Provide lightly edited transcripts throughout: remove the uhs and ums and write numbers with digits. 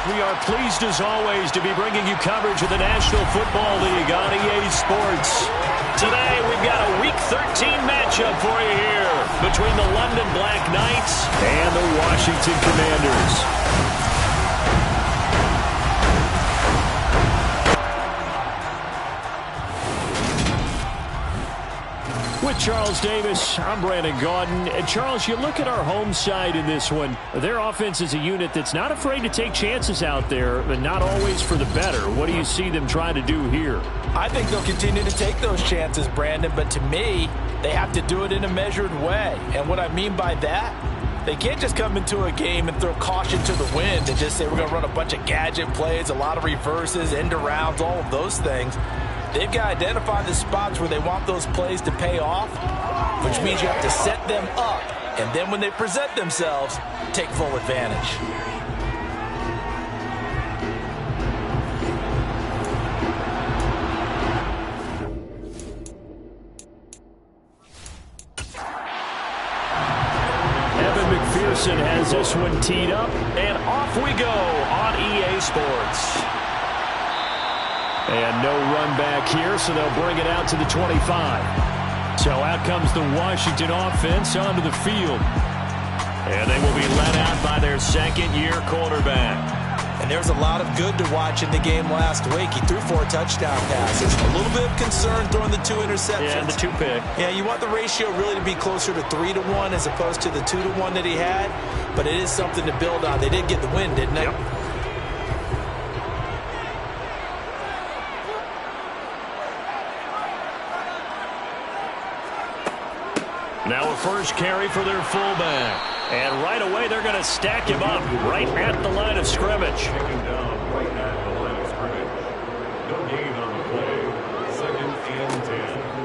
We are pleased as always to be bringing you coverage of the National Football League on EA Sports. Today we've got a Week 13 matchup for you here between the London BlackKnights and the Washington Commanders. With Charles Davis, I'm Brandon Gaudin. And Charles, you look at our home side in this one. Their offense is a unit that's not afraid to take chances out there, but not always for the better. What do you see them trying to do here? I think they'll continue to take those chances, Brandon, but to me, they have to do it in a measured way. And what I mean by that, they can't just come into a game and throw caution to the wind and just say we're going to run a bunch of gadget plays, a lot of reverses, end arounds, all of those things. They've got to identify the spots where they want those plays to pay off, which means you have to set them up. And then when they present themselves, take full advantage. Evan McPherson has this one teed up, and off we go on EA Sports. And no run back here, so they'll bring it out to the 25. So out comes the Washington offense onto the field. And they will be led out by their second-year quarterback. And there's a lot of good to watch in the game last week. He threw 4 touchdown passes. A little bit of concern throwing the 2 interceptions. Yeah, the 2 pick. Yeah, you want the ratio really to be closer to 3-1 as opposed to the 2-1 that he had. But it is something to build on. They did get the win, didn't they? Yep. Now a first carry for their fullback. And right away they're going to stack him up right at the line of scrimmage.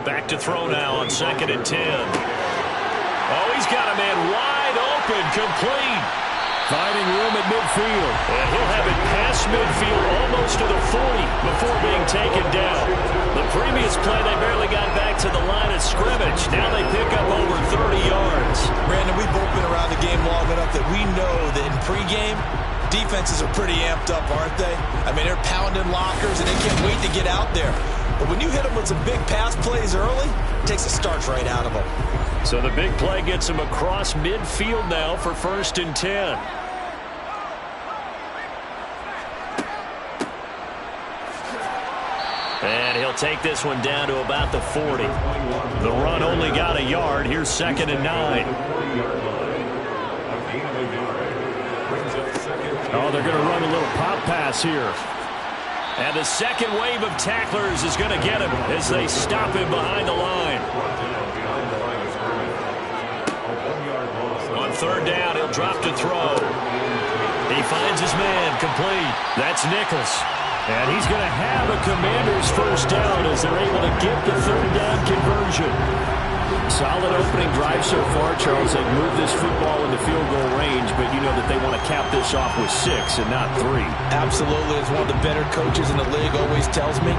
Back to throw now on 2nd and 10. Oh, he's got a man wide open, complete. Finding room at midfield. And he'll have it past midfield almost to the 40 before being taken down. The previous play, they barely got back to the line of scrimmage. Now they pick up over 30 yards. Brandon, we've both been around the game long enough that we know that in pregame, defenses are pretty amped up, aren't they? I mean, they're pounding lockers, and they can't wait to get out there. But when you hit them with some big pass plays early, it takes the starch right out of them. So the big play gets him across midfield now for 1st and 10. And he'll take this one down to about the 40. The run only got a yard. Here's 2nd and 9. Oh, they're going to run a little pop pass here. And the second wave of tacklers is going to get him as they stop him behind the line. On 3rd down, he'll drop to throw. He finds his man, complete. That's Nichols. And he's going to have a Commander's first down as they're able to get the 3rd down conversion. Solid opening drive so far, Charles. They've moved this football into field goal range, but you know that they want to cap this off with 6 and not 3. Absolutely. As one of the better coaches in the league always tells me,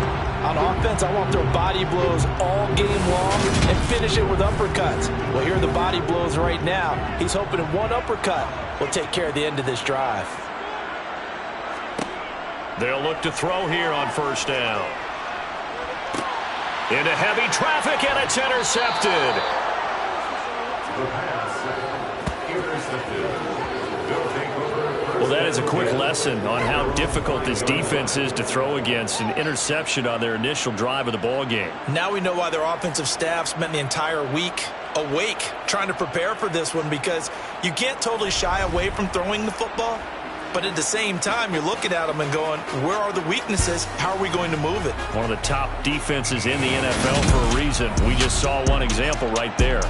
on offense, I want their body blows all game long and finish it with uppercuts. Well, here are the body blows right now. He's hoping that one uppercut will take care of the end of this drive. They'll look to throw here on 1st down. Into heavy traffic, and it's intercepted. Well, that is a quick lesson on how difficult this defense is to throw against. An interception on their initial drive of the ball game. Now we know why their offensive staff spent the entire week awake trying to prepare for this one, because you can't totally shy away from throwing the football. But at the same time, you're looking at them and going, where are the weaknesses? How are we going to move it? One of the top defenses in the NFL for a reason. We just saw one example right there.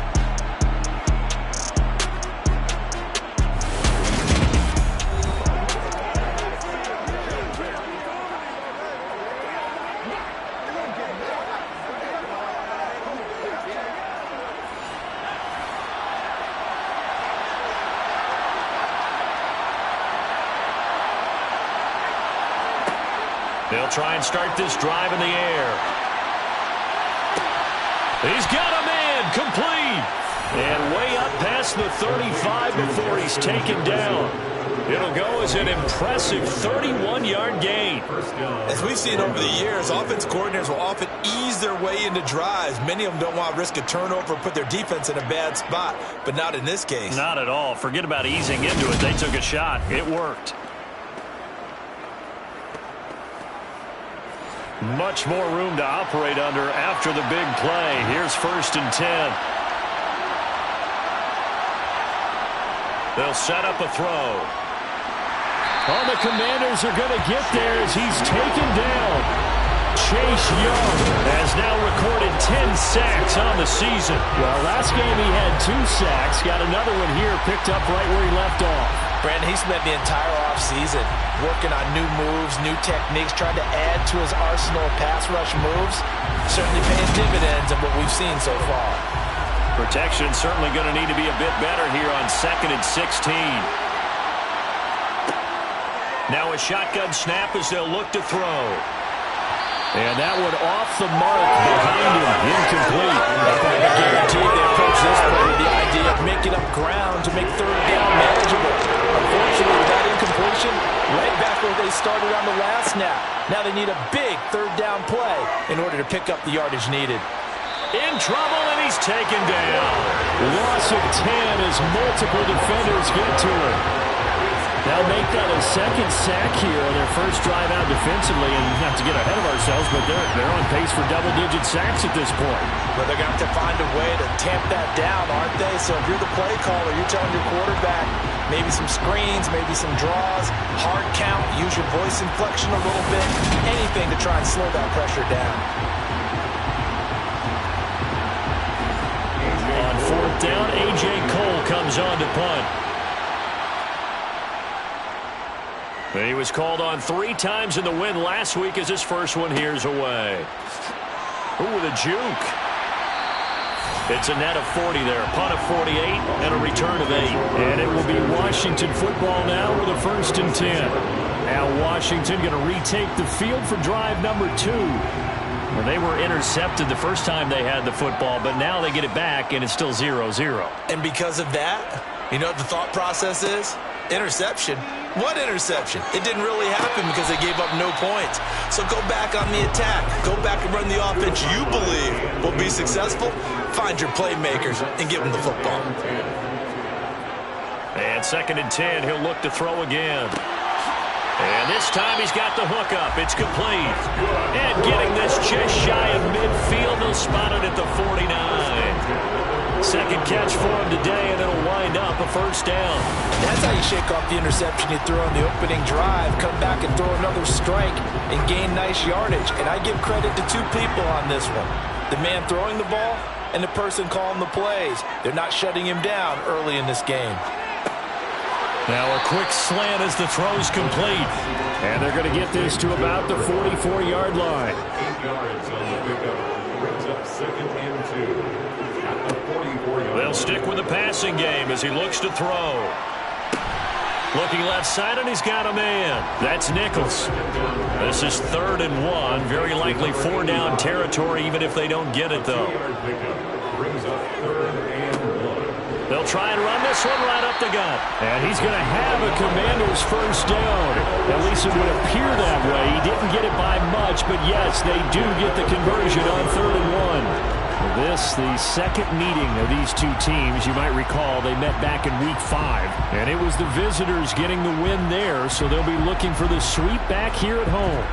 They'll try and start this drive in the air. He's got a man, complete. And way up past the 35 before he's taken down. It'll go as an impressive 31-yard gain. As we've seen over the years, offense coordinators will often ease their way into drives. Many of them don't want to risk a turnover or put their defense in a bad spot, but not in this case. Not at all. Forget about easing into it. They took a shot. It worked. Much more room to operate under after the big play. Here's 1st and 10. They'll set up a throw. Oh, the Commanders are going to get there as he's taken down. Chase Young has now recorded 10 sacks on the season. Well, last game he had 2 sacks. Got another one here picked up right where he left off. Brandon, he spent the entire offseason working on new moves, new techniques, trying to add to his arsenal of pass rush moves. Certainly paying dividends of what we've seen so far. Protection certainly going to need to be a bit better here on 2nd and 16. Now a shotgun snap as they'll look to throw. And that one off the mark behind him. Incomplete. I guarantee they approach this play with the idea of making up ground to make 3rd down manageable. Unfortunately, with that incompletion, right back where they started on the last snap. Now they need a big 3rd down play in order to pick up the yardage needed. In trouble, and he's taken down. Loss of 10 as multiple defenders get to him. They'll make that a 2nd sack here on their first drive out defensively, and not to get ahead of ourselves, but they're on pace for double-digit sacks at this point. But they're going to have to find a way to tamp that down, aren't they? So if you're the play caller, you're telling your quarterback maybe some screens, maybe some draws, hard count, use your voice inflection a little bit, anything to try and slow that pressure down. On 4th down, A.J. Cole comes on to punt. And he was called on 3 times in the win last week as his first one here's away. Ooh, with a juke. It's a net of 40 there. Punt of 48 and a return of 8. And it will be Washington football now with a 1st and 10. Now Washington going to retake the field for drive number 2. Well, they were intercepted the first time they had the football, but now they get it back, and it's still 0-0. And because of that, you know what the thought process is? Interception. What interception? It didn't really happen because they gave up no points. So go back on the attack. Go back and run the offense you believe will be successful. Find your playmakers and give them the football. And 2nd and 10, he'll look to throw again. And this time he's got the hook up. It's complete. And getting this just shy of midfield, they'll spot it at the 49. 2nd catch for him today, and it'll wind up a 1st down. That's how you shake off the interception you threw on the opening drive, come back and throw another strike and gain nice yardage. And I give credit to 2 people on this one. The man throwing the ball and the person calling the plays. They're not shutting him down early in this game. Now a quick slant as the throw's complete. And they're going to get this to about the 44-yard line. 8 yards on the pickup. Brings up 2nd and 2. At the 44-yard. They'll stick with the passing game as he looks to throw. Looking left side, and he's got a man. That's Nichols. This is 3rd and 1. Very likely 4 down territory, even if they don't get it, though. Brings up 3rd and 1. They'll try and run this one right up the gut. And he's going to have a Commander's 1st down. At least it would appear that way. He didn't get it by much, but yes, they do get the conversion on 3rd and 1. This, the 2nd meeting of these 2 teams. You might recall they met back in Week 5. And it was the visitors getting the win there, so they'll be looking for the sweep back here at home.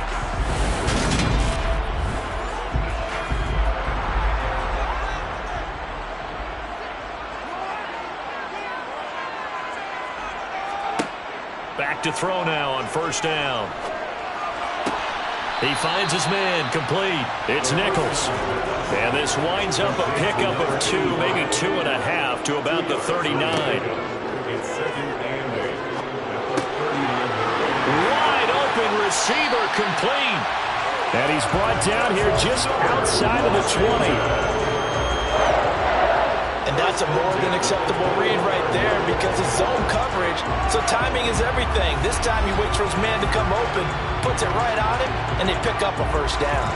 Back to throw now on 1st down. He finds his man complete. It's Nichols. And this winds up a pickup of 2, maybe 2.5 to about the 39. It's 2nd and 8. At the 39. Wide open receiver complete. And he's brought down here just outside of the 20. And that's a more than acceptable read right there because it's zone coverage, so timing is everything. This time he waits for his man to come open, puts it right on him, and they pick up a 1st down.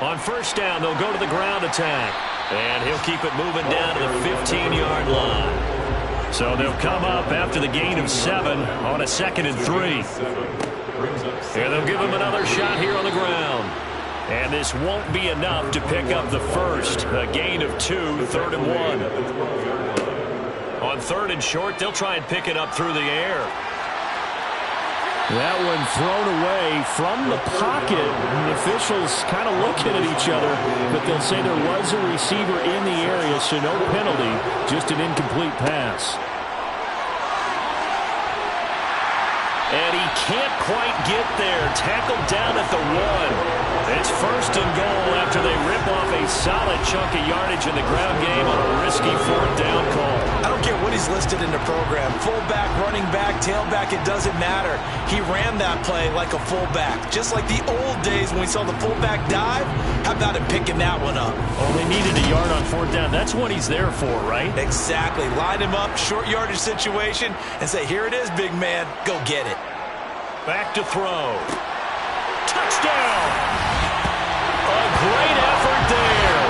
On first down, they'll go to the ground attack. And he'll keep it moving down to the 15-yard line. So they'll come up after the gain of 7 on a 2nd and 3. And they'll give him another shot here on the ground. And this won't be enough to pick up the first. A gain of 2, 3rd and 1. On 3rd and short, they'll try and pick it up through the air. That one thrown away from the pocket. And the officials kind of looking at each other, but they'll say there was a receiver in the area, so no penalty, just an incomplete pass. And he can't quite get there. Tackled down at the 1. It's 1st and goal after they rip off a solid chunk of yardage in the ground game on a risky 4th down call. I don't care what he's listed in the program. Fullback, running back, tailback, it doesn't matter. He ran that play like a fullback. Just like the old days when we saw the fullback dive. How about him picking that one up? Oh, they needed a yard on 4th down. That's what he's there for, right? Exactly. Line him up, short yardage situation, and say, here it is, big man. Go get it. Back to throw. Touchdown! A great effort there.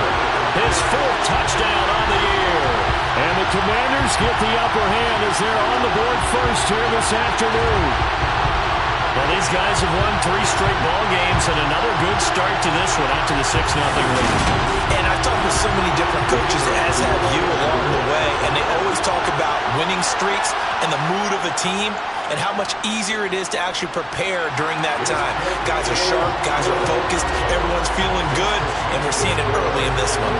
His 4th touchdown on the year. And the Commanders get the upper hand as they're on the board first here this afternoon. Well, these guys have won 3 straight ball games and another good start to this one out to the 6-0 lead. And I've talked with so many different coaches, as have you, along the way, and they always talk about winning streaks and the mood of a team and how much easier it is to actually prepare during that time. Guys are sharp, guys are focused, everyone's feeling good, and we're seeing it early in this one.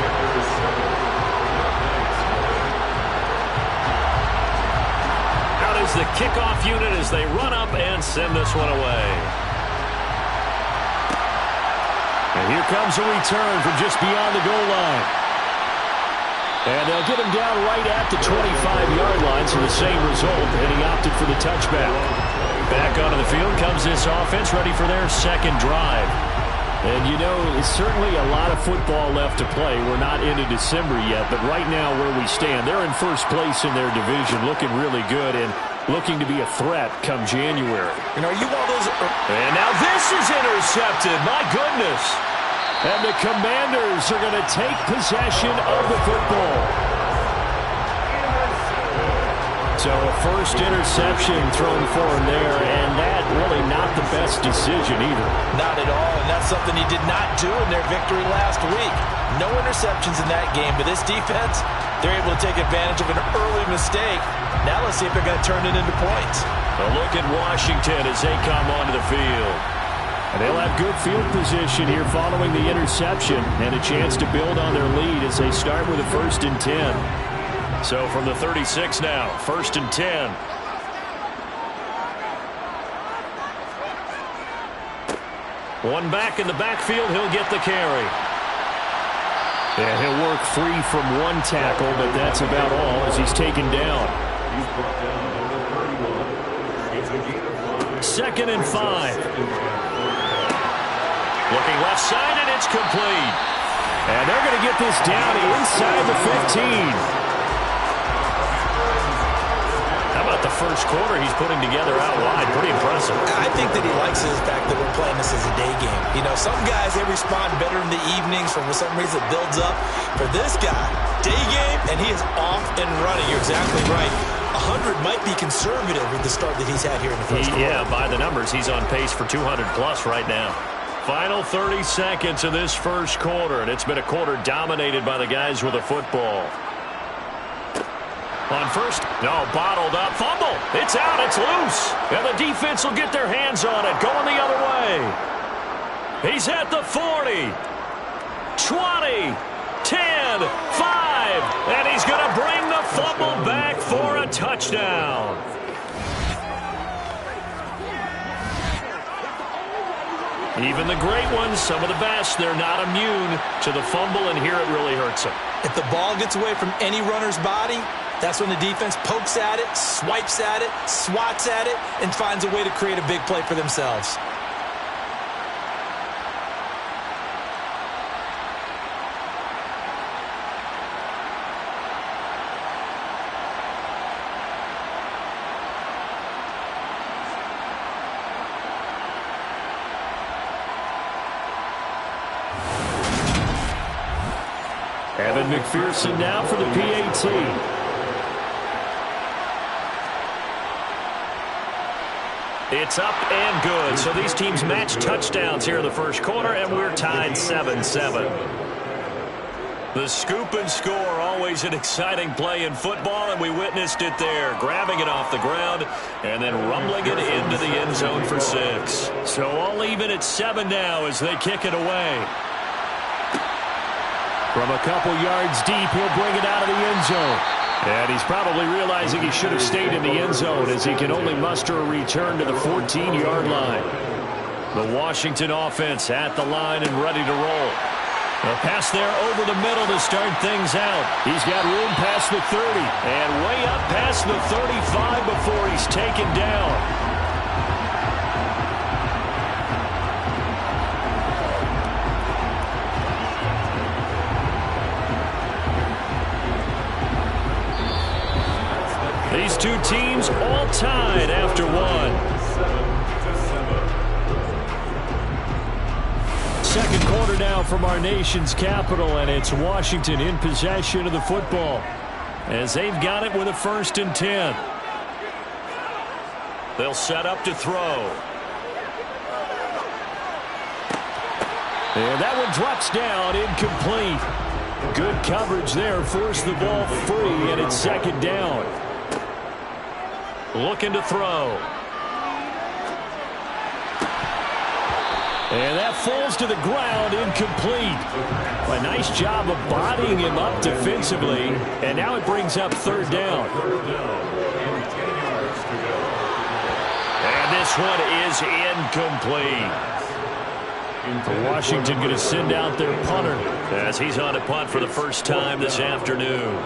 Out is the kickoff unit as they run up and send this one away. And here comes a return from just beyond the goal line. And they'll get him down right at the 25-yard line, so the same result, and he opted for the touchback. Back onto the field comes this offense, ready for their 2nd drive. And, you know, it's certainly a lot of football left to play. We're not into December yet, but right now where we stand, they're in first place in their division, looking really good and looking to be a threat come January. And are you one of those... And now this is intercepted. My goodness. And the Commanders are going to take possession of the football. So a first interception thrown for him there, and that really not the best decision either. Not at all, and that's something he did not do in their victory last week. No interceptions in that game, but this defense, they're able to take advantage of an early mistake. Now let's see if they're going to turn it into points. A look at Washington as they come onto the field. And they'll have good field position here following the interception and a chance to build on their lead as they start with a 1st and 10. So from the 36 now, 1st and 10. One back in the backfield, he'll get the carry. And he'll work free from one tackle, but that's about all as he's taken down. He's brought down number 31. It's a gain of 5. 2nd and 5. Looking left side, and it's complete. And they're going to get this down inside the 15. How about the first quarter he's putting together out wide? Pretty impressive. I think that he likes the fact that we're playing this as a day game. You know, some guys, they respond better in the evenings. For some reason, it builds up. For this guy, day game, and he is off and running. You're exactly right. 100 might be conservative with the start that he's had here in the first quarter. Yeah, by the numbers, he's on pace for 200-plus right now. Final 30 seconds of this first quarter, and it's been a quarter dominated by the guys with a football. On first, no, bottled up, fumble. It's out, it's loose. And the defense will get their hands on it, going the other way. He's at the 40, 20, 10, 5, and he's going to bring the fumble back for a touchdown. Even the great ones, some of the best, they're not immune to the fumble, and here it really hurts them. If the ball gets away from any runner's body, that's when the defense pokes at it, swipes at it, swats at it, and finds a way to create a big play for themselves. Evan McPherson now for the PAT. It's up and good. So these teams match touchdowns here in the first quarter, and we're tied 7-7. The scoop and score, always an exciting play in football, and we witnessed it there. Grabbing it off the ground and then rumbling it into the end zone for 6. So all even at 7 now as they kick it away. From a couple yards deep, he'll bring it out of the end zone. And he's probably realizing he should have stayed in the end zone as he can only muster a return to the 14-yard line. The Washington offense at the line and ready to roll. A pass there over the middle to start things out. He's got room past the 30 and way up past the 35 before he's taken down. These two teams all tied after one. Second quarter now from our nation's capital, and it's Washington in possession of the football as they've got it with a 1st and 10. They'll set up to throw. And that one drops down, incomplete. Good coverage there, forced the ball free, and it's 2nd down. Looking to throw. And that falls to the ground, incomplete. A nice job of bodying him up defensively. And now it brings up 3rd down. And this one is incomplete. Washington going to send out their punter as he's on a punt for the first time this afternoon.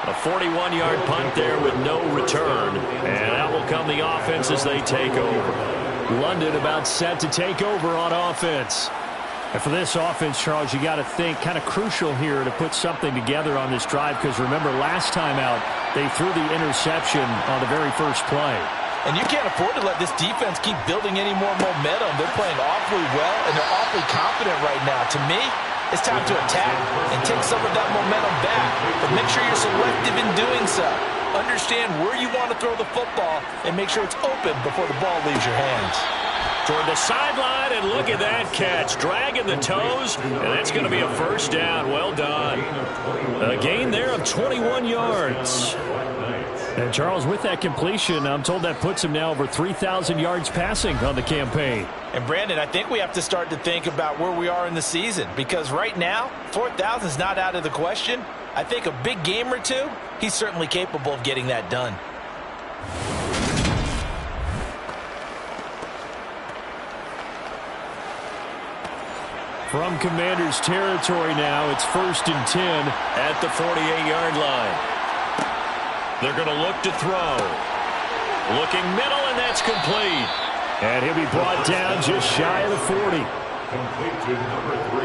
A 41-yard punt there with no return. And out will come the offense as they take over. London about set to take over on offense. And for this offense, Charles, you got to think kind of crucial here to put something together on this drive, because remember last time out they threw the interception on the very first play. And you can't afford to let this defense keep building any more momentum. They're playing awfully well, and they're awfully confident right now. To me, it's time to attack and take some of that momentum back. But make sure you're selective in doing so. Understand where you want to throw the football and make sure it's open before the ball leaves your hands. Toward the sideline, and look at that catch. Dragging the toes, and that's going to be a 1st down. Well done. A gain there of 21 yards. And Charles, with that completion, I'm told that puts him now over 3,000 yards passing on the campaign. And Brandon, I think we have to start to think about where we are in the season, because right now 4,000 is not out of the question. I think a big game or two, he's certainly capable of getting that done. From Commanders territory now, it's 1st and 10 at the 48-yard line. They're going to look to throw. Looking middle, and that's complete. And he'll be brought down just shy of the 40. Complete to number 3.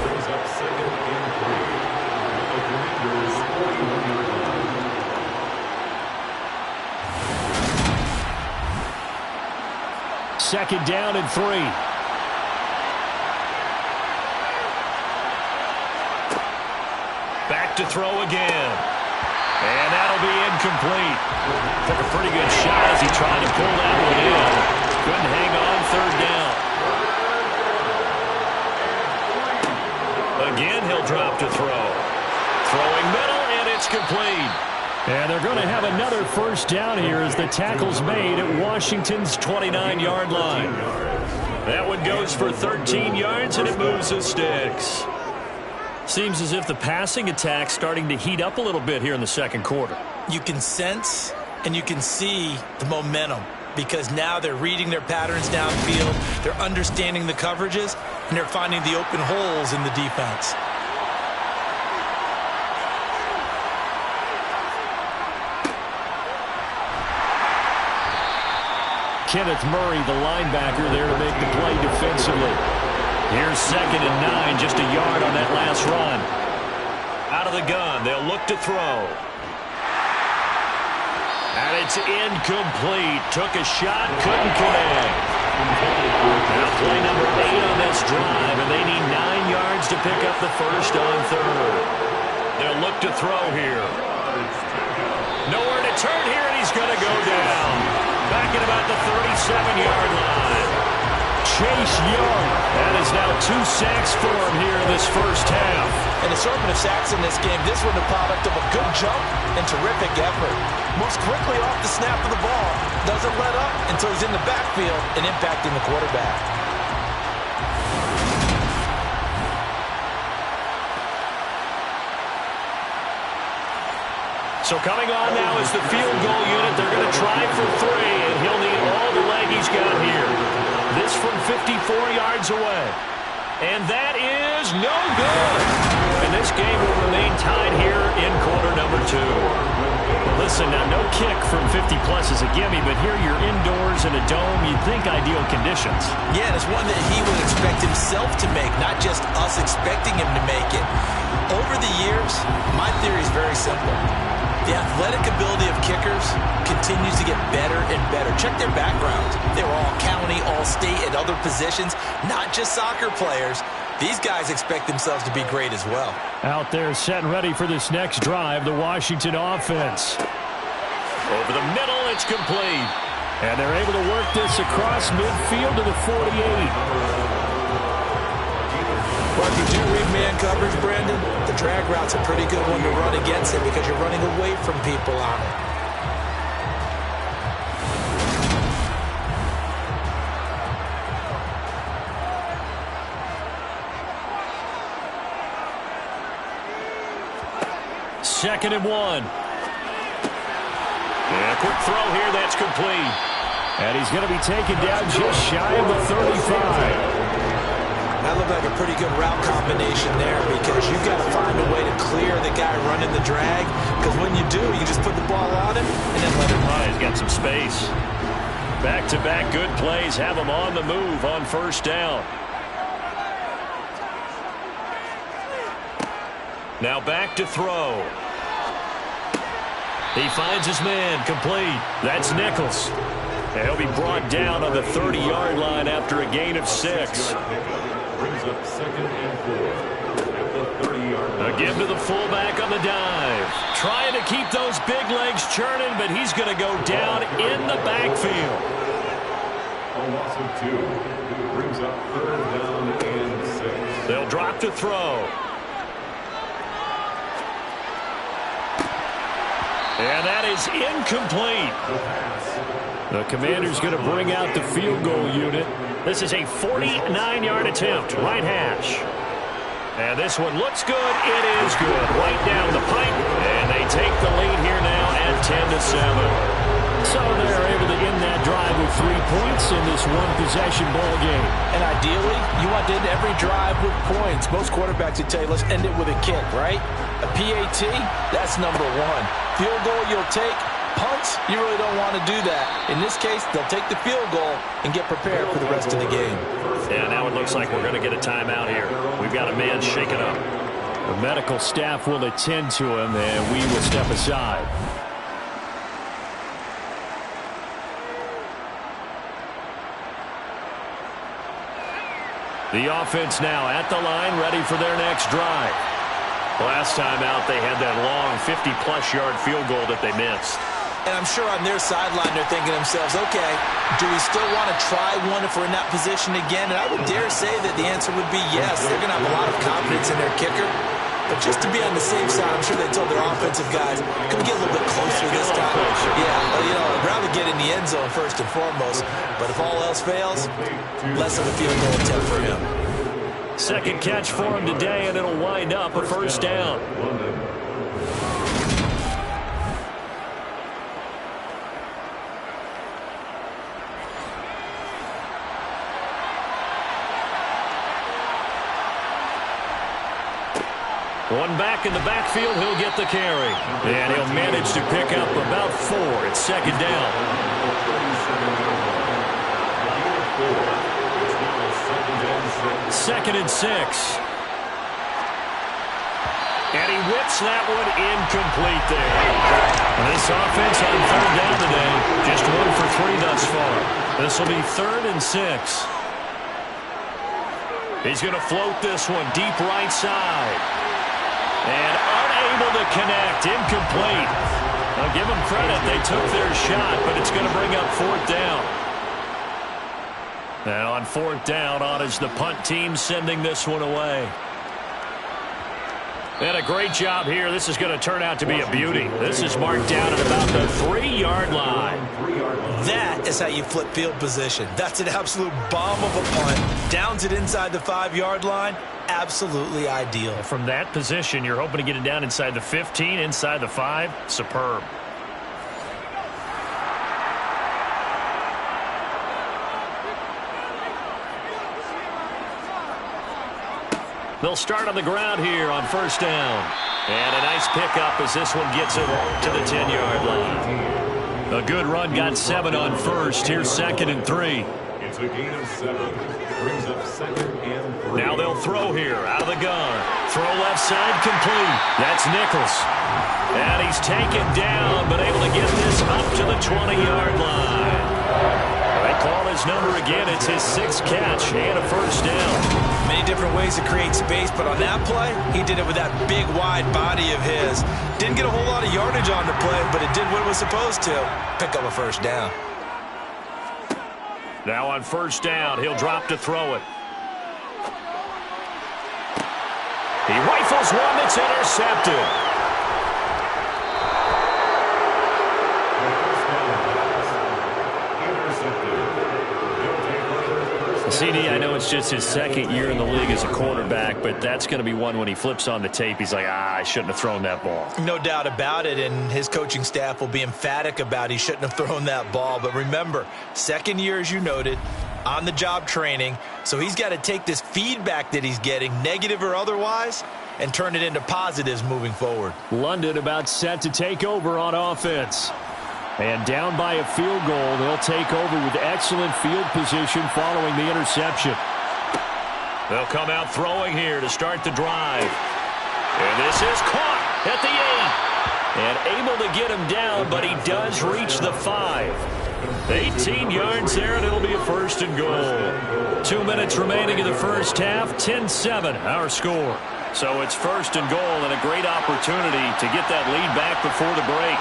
Brings up 2nd and 3. The Commanders 41-yard line. Second down and 3. Back to throw again. And that'll be incomplete. Took a pretty good shot as he tried to pull that one in. Couldn't hang on 3rd down. Again, he'll drop to throw. Throwing middle, and it's complete. And they're going to have another 1st down here as the tackle's made at Washington's 29-yard line. That one goes for 13 yards, and it moves the sticks. Seems as if the passing attack's starting to heat up a little bit here in the second quarter. You can sense and you can see the momentum, because now they're reading their patterns downfield, they're understanding the coverages, and they're finding the open holes in the defense. Kenneth Murray, the linebacker, there to make the play defensively. Here's 2nd and 9, just a yard on that last run. Out of the gun, they'll look to throw. And it's incomplete. Took a shot, couldn't connect. Now play number 8 on this drive, and they need 9 yards to pick up the first on third. They'll look to throw here. Nowhere to turn here, and he's going to go down. Back at about the 37-yard line. Chase Young. That is now 2 sacks for him here in this first half. An assortment of sacks in this game. This one a product of a good jump and terrific effort. Moves quickly off the snap of the ball. Doesn't let up until he's in the backfield and impacting the quarterback. So coming on now is the field goal unit. They're going to try for 3, and he'll need all the leg he's got here. This from 54 yards away. And that is no good. And this game will remain tied here in quarter number 2. Listen, now no kick from 50-plus is a gimme, but here you're indoors in a dome. You'd think ideal conditions. Yeah, and it's one that he would expect himself to make, not just us expecting him to make it. Over the years, my theory is very simple. The athletic ability of kickers continues to get better and better. Check their backgrounds. They were all county, all state, at other positions, not just soccer players. These guys expect themselves to be great as well. Out there set and ready for this next drive, the Washington offense. Over the middle, it's complete. And they're able to work this across midfield to the 48. Well, if you do read man coverage, Brandon, the drag route's a pretty good one to run against it because you're running away from people on it. Second and 1. And a quick throw here, that's complete. And he's going to be taken down just shy of the 35. That looked like a pretty good route combination there because you've got to find a way to clear the guy running the drag, because when you do, you just put the ball on him and then let him run. He's got some space. Back-to-back good plays have him on the move on first down. Now back to throw. He finds his man, complete. That's Nichols. And he'll be brought down on the 30-yard line after a gain of 6. Brings up 2nd and 4 at the 30-yard line. Again to the fullback on the dive. Trying to keep those big legs churning, but he's going to go down in the backfield. A loss of 2. Brings up 3rd down and 6. They'll drop to throw. And that is incomplete. The Commander's going to bring out the field goal unit. This is a 49-yard attempt, right hash. And this one looks good. It is good. Right down the pipe. And they take the lead here now at 10-7. So they're able to end that drive with 3 points in this one-possession ball game. And ideally, you want to end every drive with points. Most quarterbacks would tell you, let's end it with a kick, right? A PAT, that's number 1. Field goal you'll take. Punts, you really don't want to do that. In this case, they'll take the field goal and get prepared for the rest of the game. Yeah, now it looks like we're going to get a timeout here. We've got a man shaken up. The medical staff will attend to him, and we will step aside. The offense now at the line, ready for their next drive. Last time out, they had that long 50-plus yard field goal that they missed. And I'm sure on their sideline they're thinking to themselves, okay, do we still want to try one if we're in that position again? And I would dare say that the answer would be yes. They're going to have a lot of confidence in their kicker. But just to be on the safe side, I'm sure they told their offensive guys, can we get a little bit closer this time? Yeah, well, you know, I'd rather get in the end zone first and foremost. But if all else fails, less of a field goal attempt for him. Second catch for him today, and it'll wind up a first down. One back in the backfield, he'll get the carry. And he'll manage to pick up about 4. It's second down. 2nd and 6. And he whips that one incomplete there. This offense on third down today, just 1 for 3 thus far. This will be 3rd and 6. He's going to float this one deep right side. And unable to connect, incomplete. I'll give them credit, they took their shot, but it's going to bring up 4th down. Now on 4th down, on is the punt team sending this one away. And a great job here. This is going to turn out to be a beauty. This is marked down at about the 3-yard line. That is how you flip field position. That's an absolute bomb of a punt. Downs it inside the 5-yard line. Absolutely ideal. From that position, you're hoping to get it down inside the 15, inside the 5. Superb. They'll start on the ground here on 1st down. And a nice pickup as this one gets it to the 10-yard line. A good run, got 7 on 1st. Here's 2nd and 3. It's a gain of 7. Brings up 2nd and 3. Now they'll throw here out of the gun. Throw left side complete. That's Nichols. And he's taken down, but able to get this up to the 20-yard line. They call his number again. It's his 6th catch and a 1st down. Many different ways to create space, but on that play, he did it with that big, wide body of his. Didn't get a whole lot of yardage on the play, but it did what it was supposed to. Pick up a 1st down. Now on 1st down, he'll drop to throw it. He rifles one that's intercepted. CD, I know it's just his 2nd year in the league as a quarterback, but that's going to be one when he flips on the tape. He's like, I shouldn't have thrown that ball. No doubt about it, and his coaching staff will be emphatic about he shouldn't have thrown that ball. But remember, 2nd year, as you noted, on-the-job training, so he's got to take this feedback that he's getting, negative or otherwise, and turn it into positives moving forward. London about set to take over on offense. And down by a field goal, they'll take over with excellent field position following the interception. They'll come out throwing here to start the drive. And this is caught at the 8. And able to get him down, but he does reach the 5. 18 yards there, and it'll be a 1st and goal. 2 minutes remaining in the first half, 10-7 our score. So it's 1st and goal, and a great opportunity to get that lead back before the break.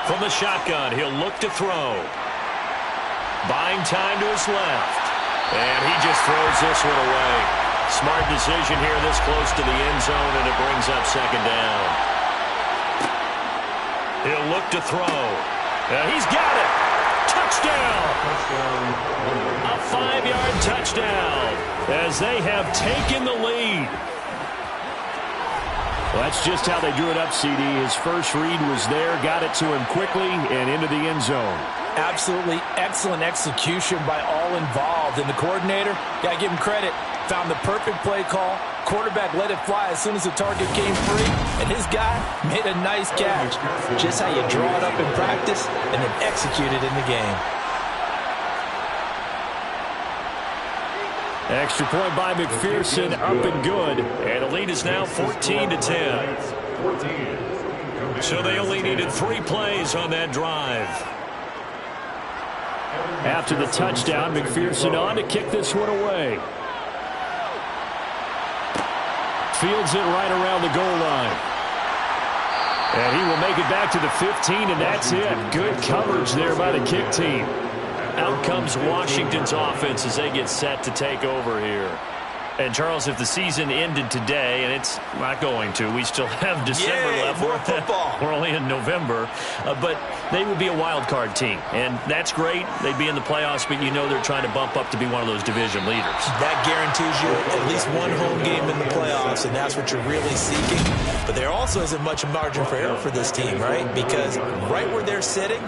From the shotgun, he'll look to throw. Buying time to his left. And he just throws this one away. Smart decision here this close to the end zone, and it brings up 2nd down. He'll look to throw. He's got it. Touchdown. A 5-yard touchdown as they have taken the lead. Well, that's just how they drew it up, CD. His first read was there, got it to him quickly, and into the end zone. Absolutely excellent execution by all involved. And the coordinator, got to give him credit, found the perfect play call. Quarterback let it fly as soon as the target came free, and his guy made a nice catch. Just how you draw it up in practice and then execute it in the game. Extra point by McPherson, up and good. And the lead is now 14-10. So they only needed 3 plays on that drive. After the touchdown, McPherson on to kick this one away. Fields it right around the goal line. And he will make it back to the 15, and that's it. Good coverage there by the kick team. Out comes Washington's offense as they get set to take over here. And, Charles, if the season ended today, and it's not going to, we still have December left. More football. We're only in November. But they would be a wild card team. And that's great. They'd be in the playoffs, but you know they're trying to bump up to be one of those division leaders. That guarantees you at least one home game in the playoffs, and that's what you're really seeking. But there also isn't much margin for error for this team, right? Because right where they're sitting,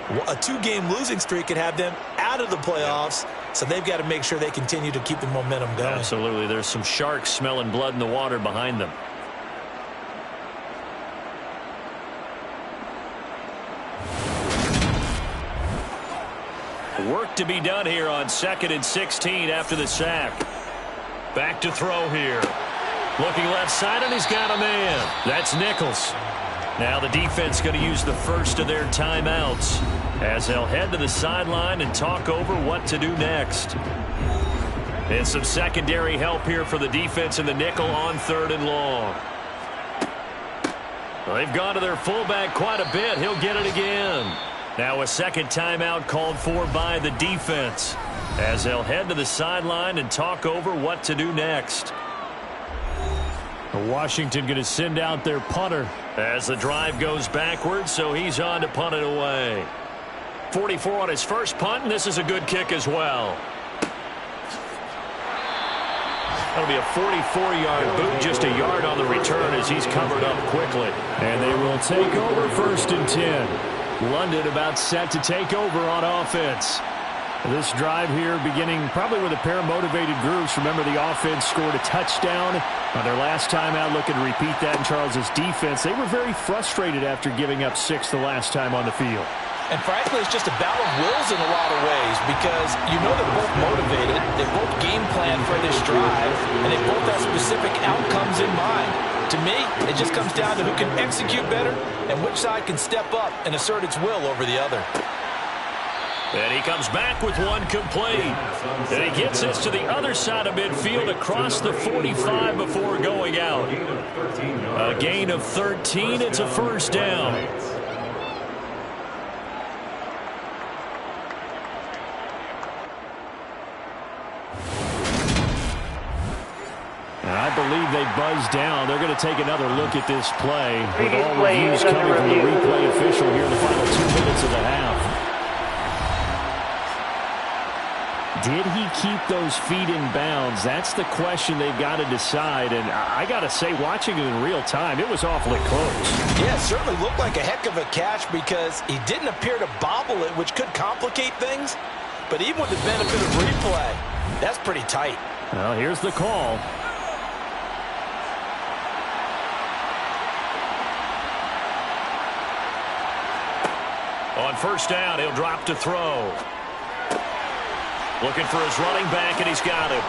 a 2-game losing streak could have them out of the playoffs, so they've got to make sure they continue to keep the momentum going. Absolutely. There's some sharks smelling blood in the water behind them. Work to be done here on 2nd and 16 after the sack. Back to throw here. Looking left side, and he's got a man. That's Nichols. Now the defense going to use the first of their timeouts as they'll head to the sideline and talk over what to do next. And some secondary help here for the defense in the nickel on 3rd and long. They've gone to their fullback quite a bit. He'll get it again. Now a second timeout called for by the defense as they'll head to the sideline and talk over what to do next. Washington going to send out their punter as the drive goes backwards, so he's on to punt it away. 44 on his first punt, and this is a good kick as well. That'll be a 44-yard boot, just a yard on the return as he's covered up quickly. And they will take over 1st and 10. London about set to take over on offense. This drive here beginning probably with a pair of motivated groups. Remember, the offense scored a touchdown on their last time out. Looking to repeat that in Charles's defense. They were very frustrated after giving up 6 the last time on the field. And frankly, it's just a battle of wills in a lot of ways because you know they're both motivated. They both game plan for this drive, and they both have specific outcomes in mind. To me, it just comes down to who can execute better and which side can step up and assert its will over the other. And he comes back with one complete. And he gets this to the other side of midfield across the 45 before going out. A gain of 13. It's a first down. I believe they buzzed down. They're going to take another look at this play with all reviews coming from the replay official here in the final 2 minutes of the half. Did he keep those feet in bounds? That's the question they've got to decide. And I got to say, watching it in real time, it was awfully close. Yeah, it certainly looked like a heck of a catch because he didn't appear to bobble it, which could complicate things. But even with the benefit of replay, that's pretty tight. Well, here's the call. On first down, he'll drop to throw. Looking for his running back, and he's got him.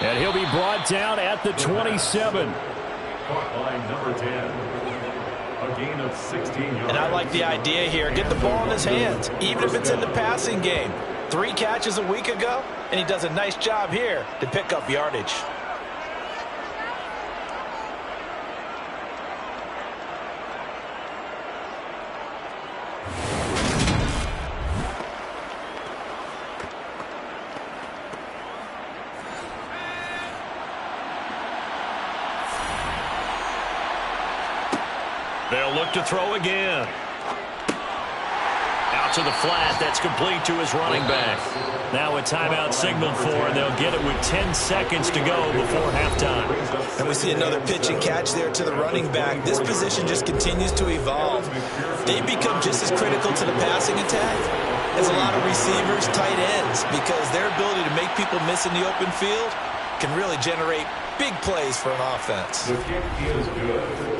And he'll be brought down at the 27. Caught by number 10. A gain of 16 yards. And I like the idea here. Get the ball in his hands, even if it's in the passing game. 3 catches a week ago, and he does a nice job here to pick up yardage. They'll look to throw again. Out to the flat. That's complete to his running back. Now a timeout signaled for, and they'll get it with 10 seconds to go before halftime. And we see another pitch and catch there to the running back. This position just continues to evolve. They become just as critical to the passing attack as a lot of receivers, tight ends, because their ability to make people miss in the open field can really generate big plays for an offense. The kick is good.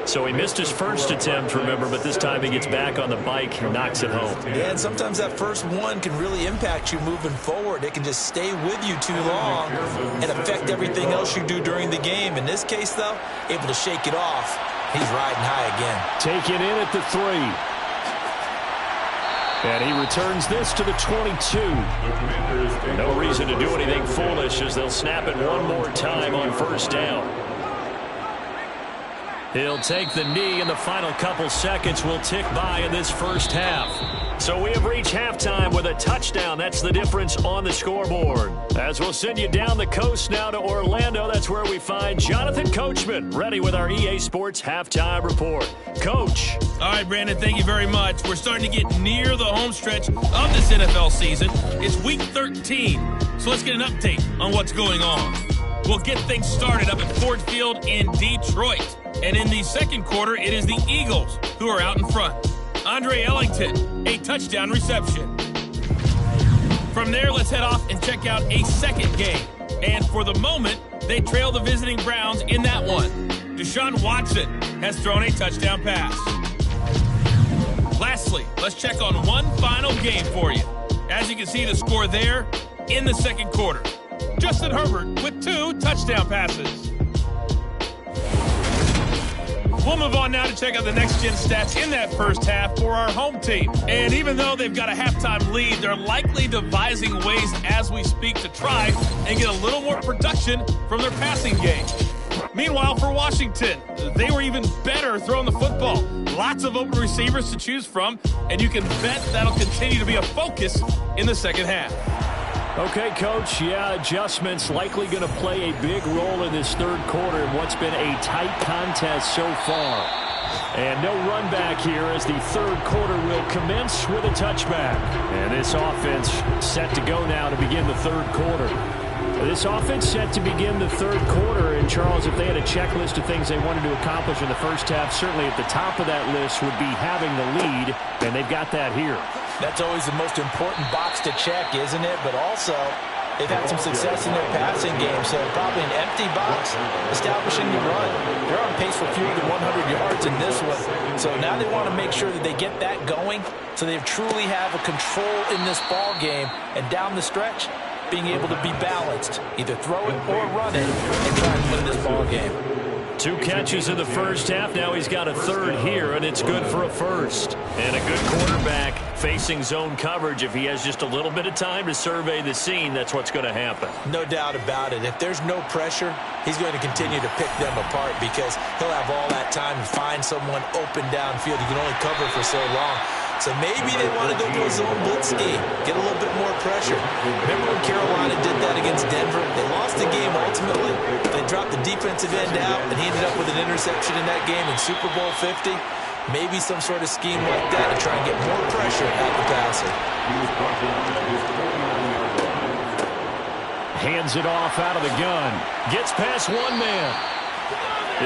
So he missed his first attempt, remember, but this time he gets back on the bike and knocks it home. Yeah, and sometimes that first one can really impact you moving forward. It can just stay with you too long and affect everything else you do during the game. In this case, though, able to shake it off. He's riding high again. Taken in at the 3. And he returns this to the 22. No reason to do anything foolish as they'll snap it one more time on first down. He'll take the knee, and the final couple seconds will tick by in this first half. So we have reached halftime with a touchdown. That's the difference on the scoreboard. As we'll send you down the coast now to Orlando, that's where we find Jonathan Coachman, ready with our EA Sports Halftime Report. Coach. All right, Brandon, thank you very much. We're starting to get near the home stretch of this NFL season. It's Week 13, so let's get an update on what's going on. We'll get things started up at Ford Field in Detroit. And in the second quarter, it is the Eagles who are out in front. Andre Ellington, a touchdown reception. From there, let's head off and check out a second game. And for the moment, they trail the visiting Browns in that one. Deshaun Watson has thrown a touchdown pass. Lastly, let's check on one final game for you. As you can see, the score there in the second quarter. Justin Herbert with 2 touchdown passes. We'll move on now to check out the next-gen stats in that first half for our home team. And even though they've got a halftime lead, they're likely devising ways as we speak to try and get a little more production from their passing game. Meanwhile, for Washington, they were even better throwing the football. Lots of open receivers to choose from, and you can bet that'll continue to be a focus in the second half. Okay, Coach, adjustments likely going to play a big role in this third quarter in what's been a tight contest so far. And no run back here as the third quarter will commence with a touchback. And this offense set to go now to begin the third quarter. This offense set to begin the third quarter, and Charles, if they had a checklist of things they wanted to accomplish in the first half, certainly at the top of that list would be having the lead, and they've got that here. That's always the most important box to check, isn't it? But also, they've had some success in their passing game, so probably an empty box, establishing the run. They're on pace for fewer than 100 yards in this one, so now they want to make sure that they get that going so they truly have a control in this ball game, and down the stretch, being able to be balanced, either throw it or run it, and try and win this ball game. 2 catches in the first half. Now he's got a third here, and it's good for a first. And a good quarterback facing zone coverage. If he has just a little bit of time to survey the scene, that's what's going to happen. No doubt about it. If there's no pressure, he's going to continue to pick them apart because he'll have all that time to find someone open downfield. He can only cover for so long. So maybe they want to go to a zone blitz scheme, get a little bit more pressure. Remember when Carolina did that against Denver? They lost the game ultimately. They dropped the defensive end out, and he ended up with an interception in that game in Super Bowl 50. Maybe some sort of scheme like that to try and get more pressure at the passer. Hands it off out of the gun. Gets past one man.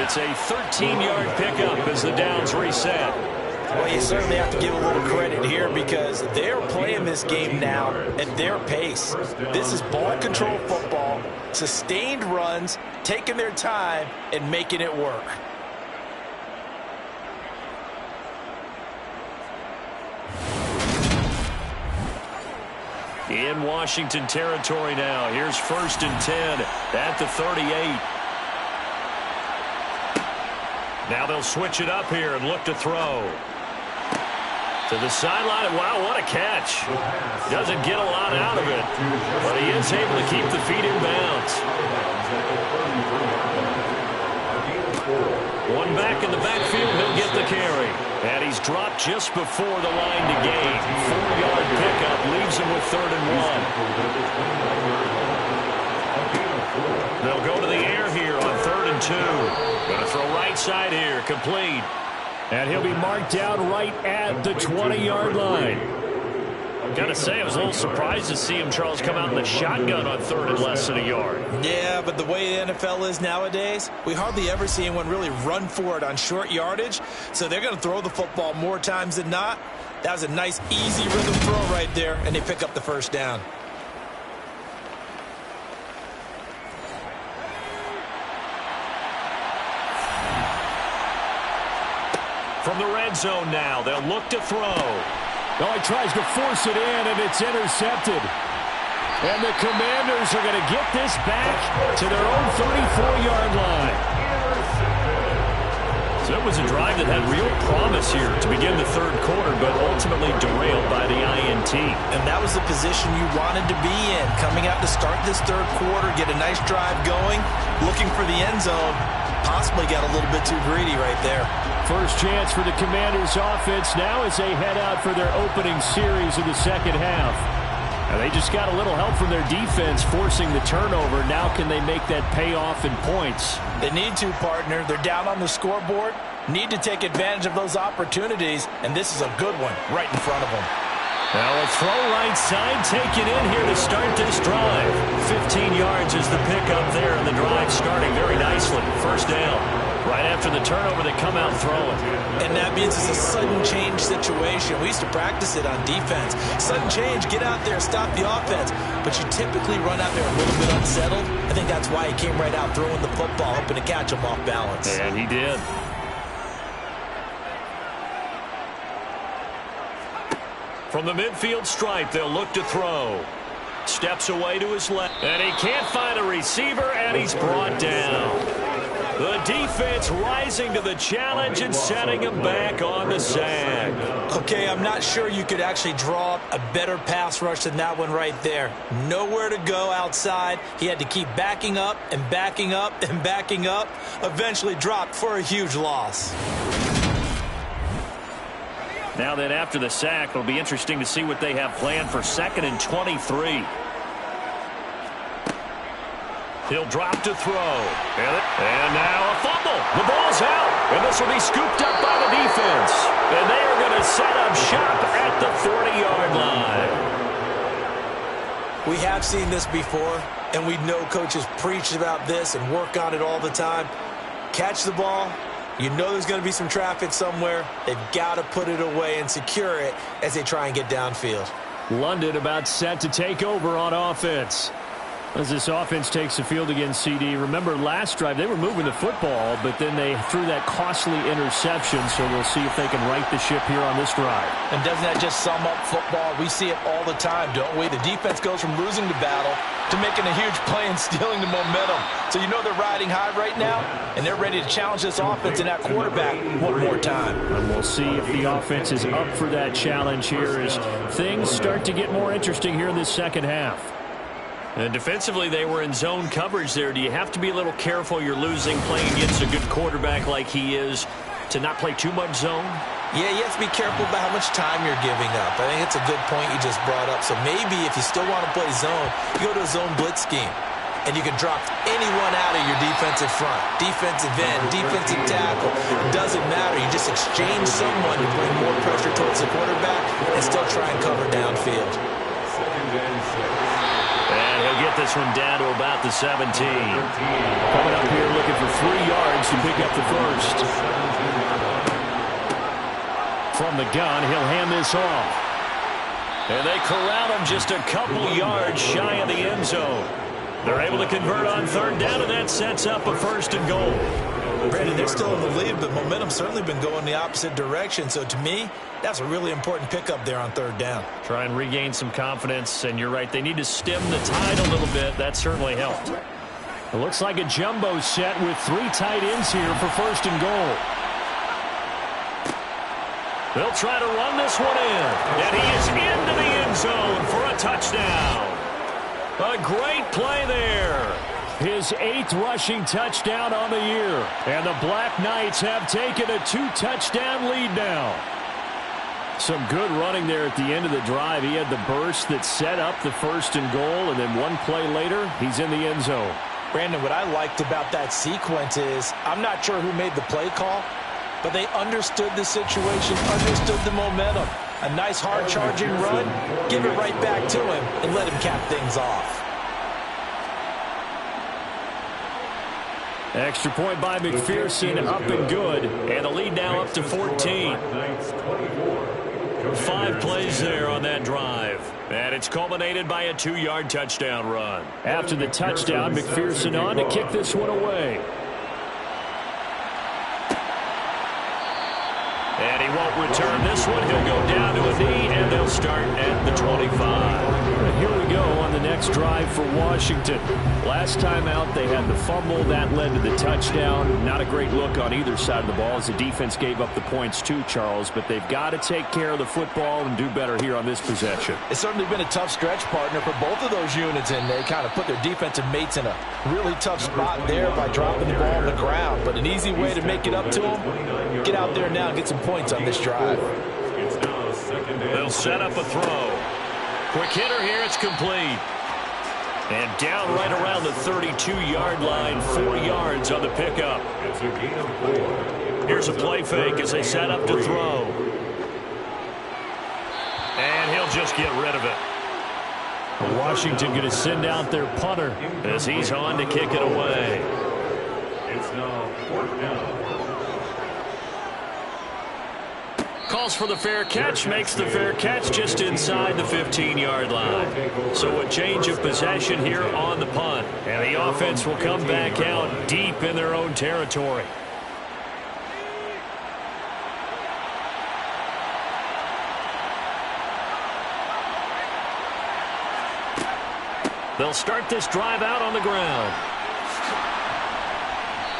It's a 13-yard pickup as the downs reset. Well, you certainly have to give a little credit here because they're playing this game now at their pace. This is ball control football, sustained runs, taking their time, and making it work. In Washington territory now. Here's 1st and 10 at the 38. Now they'll switch it up here and look to throw. To the sideline. Wow, what a catch. Doesn't get a lot out of it, but he is able to keep the feet in bounds. One back in the backfield, he'll get the carry. And he's dropped just before the line to gain. 4-yard pickup leaves him with 3rd and 1. They'll go to the air here on 3rd and 2. Going to throw right side here, complete. And he'll be marked down right at the 20-yard line. Got to say, I was a little surprised to see him, Charles, come out in the shotgun on 3rd and less than a yard. Yeah, but the way the NFL is nowadays, we hardly ever see anyone really run for it on short yardage. So they're going to throw the football more times than not. That was a nice, easy rhythm throw right there, and they pick up the first down. From the red zone now, they'll look to throw. Oh, he tries to force it in, and it's intercepted. And the Commanders are going to get this back to their own 34-yard line. So it was a drive that had real promise here to begin the third quarter, but ultimately derailed by the INT. And that was the position you wanted to be in. Coming out to start this third quarter, get a nice drive going, looking for the end zone. Possibly got a little bit too greedy right there. First chance for the Commanders offense now as they head out for their opening series of the second half. And they just got a little help from their defense forcing the turnover. Now can they make that pay off in points? They need to, partner. They're down on the scoreboard. Need to take advantage of those opportunities. And this is a good one right in front of them. Now a throw right side taken in here to start this drive. 15 yards is the pickup there, and the drive starting very nicely. First down. Right after the turnover, they come out throwing. And that means it's a sudden change situation. We used to practice it on defense. Sudden change, get out there, stop the offense. But you typically run out there a little bit unsettled. I think that's why he came right out throwing the football, hoping to catch him off balance. And he did. From the midfield stripe, they'll look to throw. Steps away to his left. And he can't find a receiver, and he's brought down. The defense rising to the challenge and setting him back on the sack. Okay, I'm not sure you could actually draw up a better pass rush than that one right there. Nowhere to go outside. He had to keep backing up and backing up and backing up. Eventually dropped for a huge loss. Now then, after the sack, it'll be interesting to see what they have planned for 2nd and 23. He'll drop to throw. And now a fumble. The ball's out. And this will be scooped up by the defense. And they are going to set up shop at the 40-yard line. We have seen this before, and we know coaches preach about this and work on it all the time. Catch the ball. You know there's going to be some traffic somewhere. They've got to put it away and secure it as they try and get downfield. London about set to take over on offense. As this offense takes the field against CD, remember last drive they were moving the football, but then they threw that costly interception, so we'll see if they can right the ship here on this drive. And doesn't that just sum up football? We see it all the time, don't we? The defense goes from losing the battle to making a huge play and stealing the momentum. So you know they're riding high right now, and they're ready to challenge this offense and that quarterback one more time. And we'll see if the offense is up for that challenge here as things start to get more interesting here in this second half. And defensively, they were in zone coverage there. Do you have to be a little careful? You're losing, playing against a good quarterback like he is, to not play too much zone? Yeah, you have to be careful about how much time you're giving up. I think it's a good point you just brought up. So maybe if you still want to play zone, you go to a zone blitz scheme. And you can drop anyone out of your defensive front. Defensive end, defensive tackle. It doesn't matter. You just exchange someone to bring more pressure towards the quarterback and still try and cover downfield. And he'll get this one down to about the 17. Coming up here looking for 3 yards to pick up the first. From the gun, he'll hand this off. And they corral him just a couple yards shy of the end zone. They're able to convert on 3rd down, and that sets up a 1st and goal. Brandon, they're still in the lead, but momentum's certainly been going the opposite direction. So to me, that's a really important pickup there on 3rd down. Try and regain some confidence, and you're right. They need to stem the tide a little bit. That certainly helped. It looks like a jumbo set with 3 tight ends here for 1st and goal. They'll try to run this one in, and he is into the end zone for a touchdown. A great play there. His 8th rushing touchdown on the year. And the Black Knights have taken a 2-touchdown lead now. Some good running there at the end of the drive. He had the burst that set up the 1st and goal, and then one play later, he's in the end zone. Brandon, what I liked about that sequence is I'm not sure who made the play call, but they understood the situation, understood the momentum. A nice hard-charging run, give it right back to him, and let him cap things off. Extra point by McPherson, up and good. And the lead now up to 14. 5 plays there on that drive. And it's culminated by a 2-yard touchdown run. After the touchdown, McPherson on to kick this one away. And he won't return this one. He'll go down to a knee, and they'll start at the 25. Here we go on the next drive for Washington. Last time out, they had the fumble. That led to the touchdown. Not a great look on either side of the ball as the defense gave up the points too, Charles. But they've got to take care of the football and do better here on this possession. It's certainly been a tough stretch, partner, for both of those units, and they kind of put their defensive mates in a really tough spot there by dropping the ball on the ground. But an easy way to make it up to them, get out there now and get some points on this drive. They'll set up a throw. Quick hitter here, it's complete. And down right around the 32-yard line, 4 yards on the pickup. Here's a play fake as they set up to throw. And he'll just get rid of it. Washington going to send out their punter as he's on to kick it away. It's now 4th down. Calls for the fair catch, makes the fair catch just inside the 15-yard line. So a change of possession here on the punt. And the offense will come back out deep in their own territory. They'll start this drive out on the ground.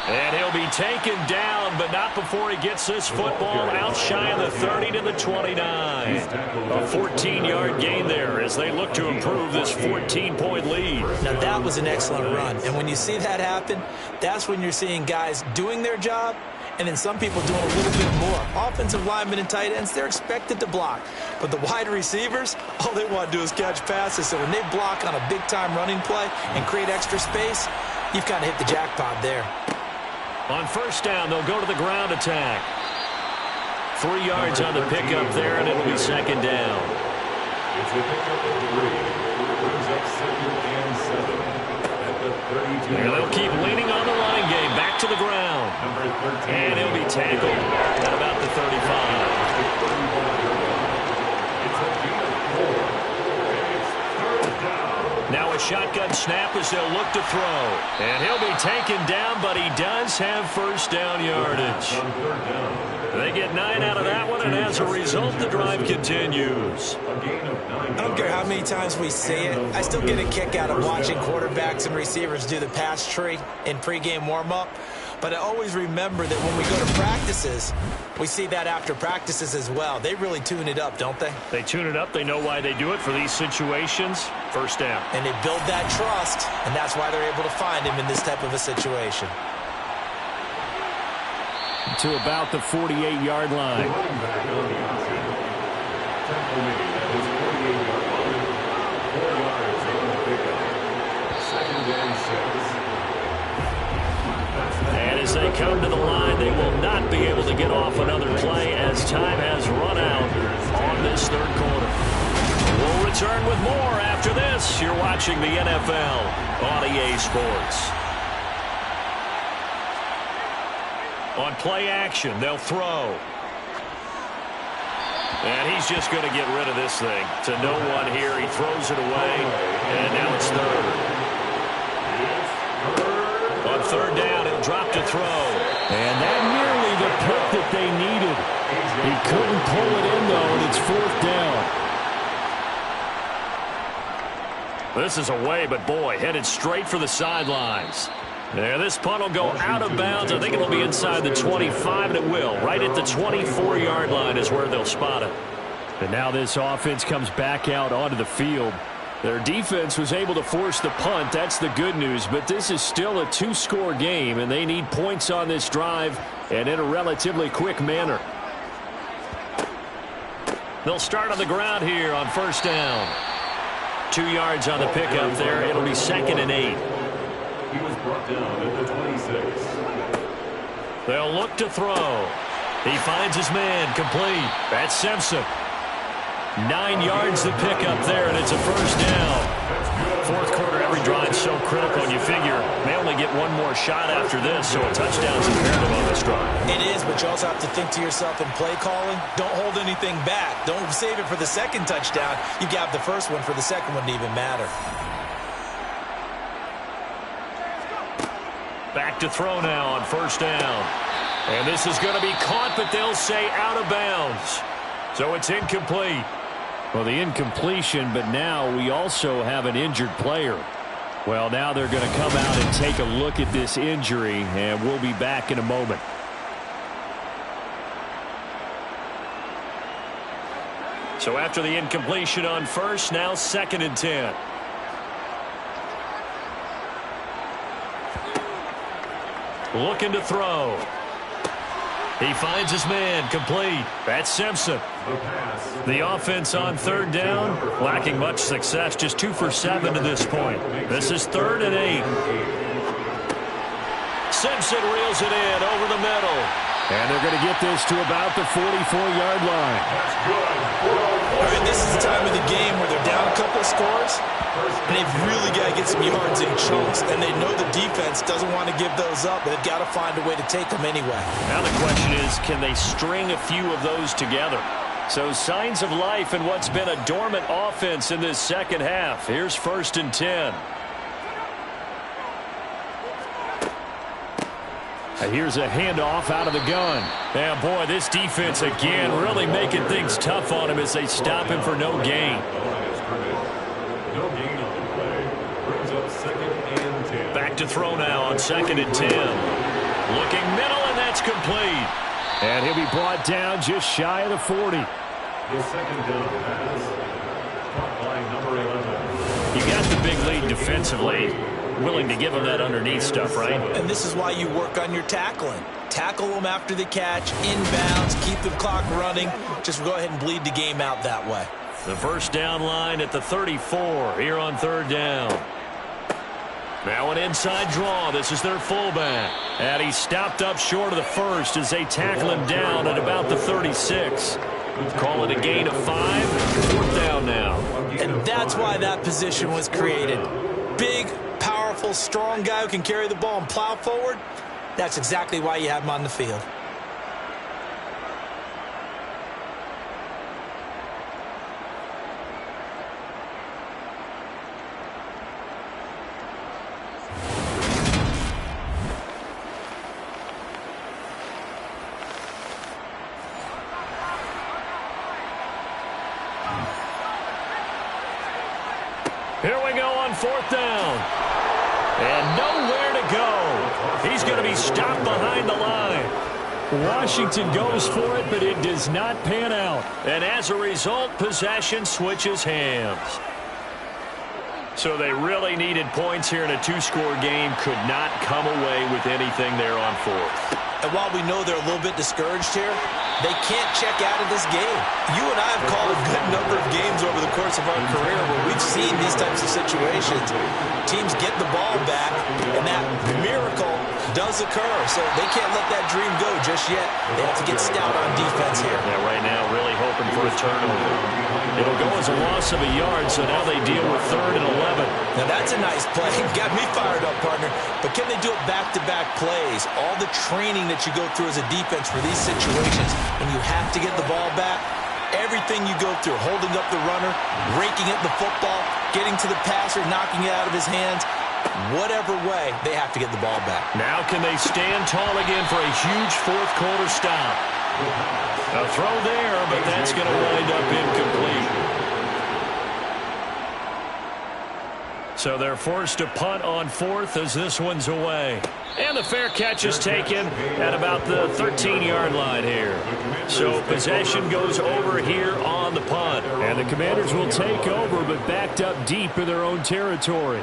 And he'll be taken down, but not before he gets this football out shy of the 30 to the 29. A 14-yard gain there as they look to improve this 14-point lead. Now, that was an excellent run. And when you see that happen, that's when you're seeing guys doing their job and then some people doing a little bit more. Offensive linemen and tight ends, they're expected to block. But the wide receivers, all they want to do is catch passes. So when they block on a big-time running play and create extra space, you've kind of hit the jackpot there. On first down, they'll go to the ground attack. 3 yards on the pickup there, and it'll be second down. It's a pickup of 3. Brings up 2nd and 7 at the 32. And they'll keep leaning on the line game. Back to the ground. Number 13. And he'll be tackled at about the 35. It's a gain of 4. And it's 3rd down. Now a shotgun snap as they'll look to throw. And he'll be taken down, but he does have first down yardage. On 3rd down. They get 9 out of that one, and as a result, the drive continues. A gain of 9. I don't care how many times we say it, I still get a kick out of watching quarterbacks and receivers do the pass tree in pregame warm-up. But I always remember that when we go to practices, we see that after practices as well. They really tune it up, don't they? They tune it up. They know why they do it for these situations. First down. And they build that trust, and that's why they're able to find him in this type of a situation. To about the 48-yard line. Running back on the option. Tackle made at his 48-yard line. 4 yards on the pickup. 2nd and 6. And as they come to the line, they will not be able to get off another play as time has run out on this 3rd quarter. We'll return with more after this. You're watching the NFL on EA Sports. On play action, they'll throw. And he's just going to get rid of this thing. To no one here. He throws it away. And now it's 3rd. On 3rd down, he'll drop to throw. And that nearly the pick that they needed. He couldn't pull it in, though, and it's 4th down. This is away, but boy, headed straight for the sidelines. There, this punt will go out of bounds. I think it'll be inside the 25, and it will. Right at the 24-yard line is where they'll spot it. And now this offense comes back out onto the field. Their defense was able to force the punt. That's the good news. But this is still a 2-score game, and they need points on this drive and in a relatively quick manner. They'll start on the ground here on first down. 2 yards on the pickup there. It'll be 2nd and 8. He was brought down at the 26. They'll look to throw. He finds his man complete. That's Simpson. 9 yards the pickup there, and it's a first down. 4th quarter, every drive so critical, and you figure they only get one more shot after this, so a touchdown's imperative on this drive. It is, but you also have to think to yourself in play calling, don't hold anything back. Don't save it for the second touchdown. You got the first one for the second one to even matter. Back to throw now on first down. And this is going to be caught, but they'll say out of bounds. So it's incomplete. Well, the incompletion, but now we also have an injured player. Well, now they're going to come out and take a look at this injury, and we'll be back in a moment. So after the incompletion on first, now 2nd and 10. Looking to throw. He finds his man complete. That's Simpson. The offense on 3rd down, lacking much success. Just 2 for 7 to this point. This is 3rd and 8. Simpson reels it in over the middle. And they're going to get this to about the 44-yard line. All right, this is the time of the game where they're down a couple of scores, and they've really got to get some yards in chunks, and they know the defense doesn't want to give those up, but they've got to find a way to take them anyway. Now the question is, can they string a few of those together? So signs of life in what's been a dormant offense in this second half. Here's 1st and 10. And here's a handoff out of the gun. Yeah, boy, this defense again really making things tough on him as they stop him for no gain. No gain on the play. Second and 10. Back to throw now on 2nd and 10. Looking middle, and that's complete. And he'll be brought down just shy of the 40. The second down pass caught by number 11. You got the big lead defensively. Willing to give him that underneath stuff, right? And this is why you work on your tackling. Tackle them after the catch, inbounds, keep the clock running. Just go ahead and bleed the game out that way. The first down line at the 34 here on 3rd down. Now an inside draw. This is their fullback. And he stopped up short of the first as they tackle him down at about the 36. Call it a gain of 5. 4th down now. And that's why that position was created. Big, powerful, strong guy who can carry the ball and plow forward. That's exactly why you have him on the field. Here we go on 4th down. And nowhere to go. He's going to be stopped behind the line. Washington goes for it, but it does not pan out. And as a result, possession switches hands. So they really needed points here in a 2-score game. Could not come away with anything there on 4th. And while we know they're a little bit discouraged here, they can't check out of this game. You and I have called a good number of games over the course of our career where we've seen these types of situations. Teams get the ball back, and that miracle does occur. So they can't let that dream go just yet. They have to get stout on defense here. Yeah, right now really hoping for a turnover. It'll go as a loss of a yard, so now they deal with 3rd and 11. Now that's a nice play. Got me fired up, partner. But can they do it back-to-back plays? All the training that you go through as a defense for these situations, and you have to get the ball back. Everything you go through, holding up the runner, raking at the football, getting to the passer, knocking it out of his hands. Whatever way, they have to get the ball back. Now can they stand tall again for a huge 4th-quarter stop? A throw there, but that's going to wind up incomplete. So they're forced to punt on 4th as this one's away. And the fair catch is taken at about the 13-yard line here. So possession goes over here on the punt. And the Commanders will take over, but backed up deep in their own territory.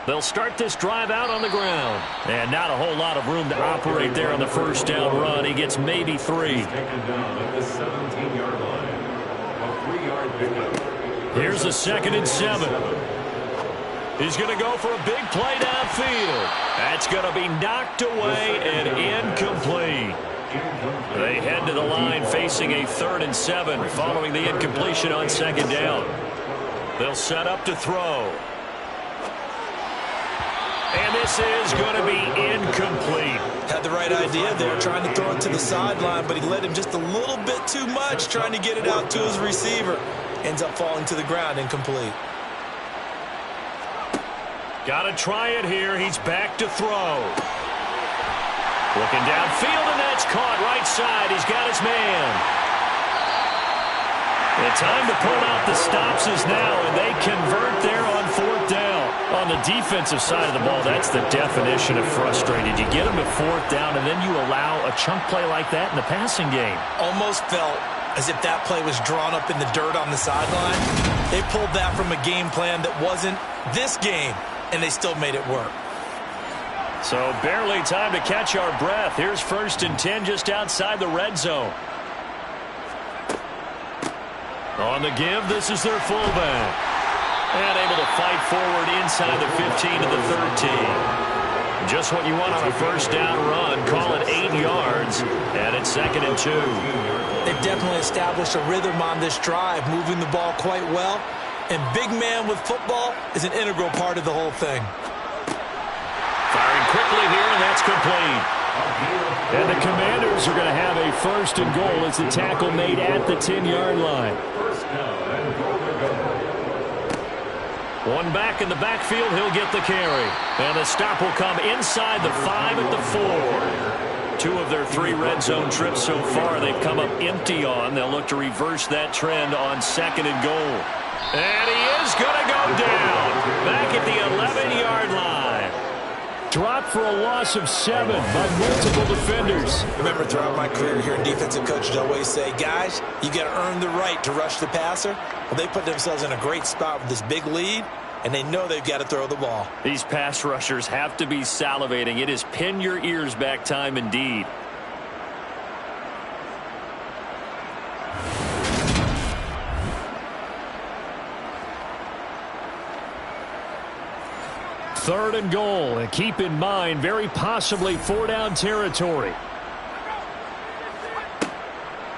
They'll start this drive out on the ground. And not a whole lot of room to operate there on the first down run. He gets maybe 3. Taken down at the 17-yard line. A 3-yard pickup. Here's a 2nd and 7. He's going to go for a big play downfield. That's going to be knocked away and incomplete. They head to the line facing a 3rd and 7 following the incompletion on 2nd down. They'll set up to throw. And this is going to be incomplete. Had the right idea there, trying to throw it to the sideline, but he led him just a little bit too much, trying to get it out to his receiver. Ends up falling to the ground, incomplete. Got to try it here. He's back to throw. Looking downfield, and that's caught right side. He's got his man. The time to pull out the stops is now, and they convert there on 4th down. On the defensive side of the ball, that's the definition of frustrated. You get them to 4th down, and then you allow a chunk play like that in the passing game. Almost felt as if that play was drawn up in the dirt on the sideline. They pulled that from a game plan that wasn't this game, and they still made it work. So barely time to catch our breath. Here's 1st and 10 just outside the red zone. On the give, this is their fullback. And able to fight forward inside the 15 to the 13. Just what you want on a first down run. Call it 8 yards. And it's 2nd and 2. They've definitely established a rhythm on this drive, moving the ball quite well. And big man with football is an integral part of the whole thing. Firing quickly here, and that's complete. And the Commanders are going to have a 1st and goal as the tackle made at the 10-yard line. First down and goal to go. One back in the backfield, he'll get the carry. And the stop will come inside the 5 at the 4. 2 of their 3 red zone trips so far they've come up empty on. They'll look to reverse that trend on 2nd and goal. And he is going to go down. Back at the 11-yard line. Dropped for a loss of 7 by multiple defenders. Remember, throughout my career here in defensive coaches, I always say, guys, you got to earn the right to rush the passer. Well, they put themselves in a great spot with this big lead, and they know they've got to throw the ball. These pass rushers have to be salivating. It is pin your ears back time indeed. Third and goal, and keep in mind, very possibly 4-down territory.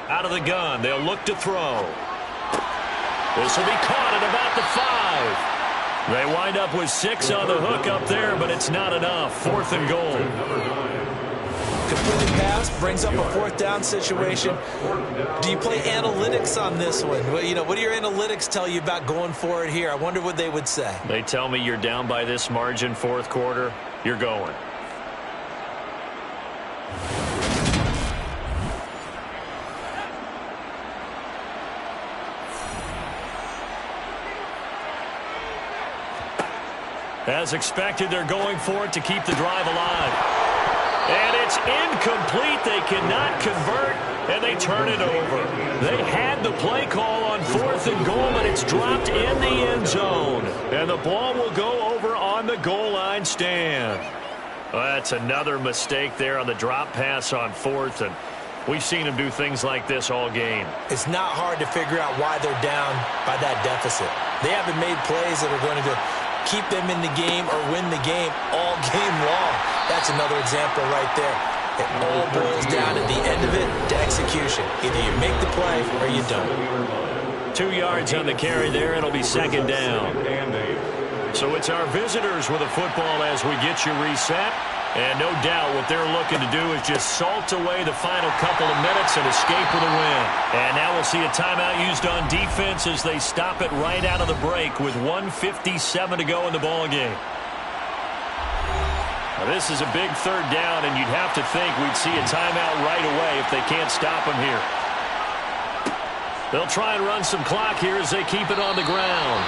Out of the gun, they'll look to throw. This will be caught at about the 5. They wind up with 6 on the hook up there, but it's not enough. 4th and goal. Completed pass brings up a 4th down situation. Do you play analytics on this one? Well, you know, what do your analytics tell you about going for it here? I wonder what they would say. They tell me you're down by this margin 4th quarter, you're going. As expected, they're going for it to keep the drive alive. And it's incomplete. They cannot convert, and they turn it over. They had the play call on 4th and goal, but it's dropped in the end zone. And the ball will go over on the goal line stand. Well, that's another mistake there on the drop pass on 4th, and we've seen them do things like this all game. It's not hard to figure out why they're down by that deficit. They haven't made plays that are going to keep them in the game or win the game all game long. That's another example right there. It all boils down at the end of it to execution. Either you make the play or you don't. 2 yards on the carry there. It'll be 2nd down. So it's our visitors with the football as we get you reset. And no doubt what they're looking to do is just salt away the final couple of minutes and escape with a win. And now we'll see a timeout used on defense as they stop it right out of the break with 1:57 to go in the ball game. Now this is a big 3rd down, and you'd have to think we'd see a timeout right away if they can't stop them here. They'll try and run some clock here as they keep it on the ground.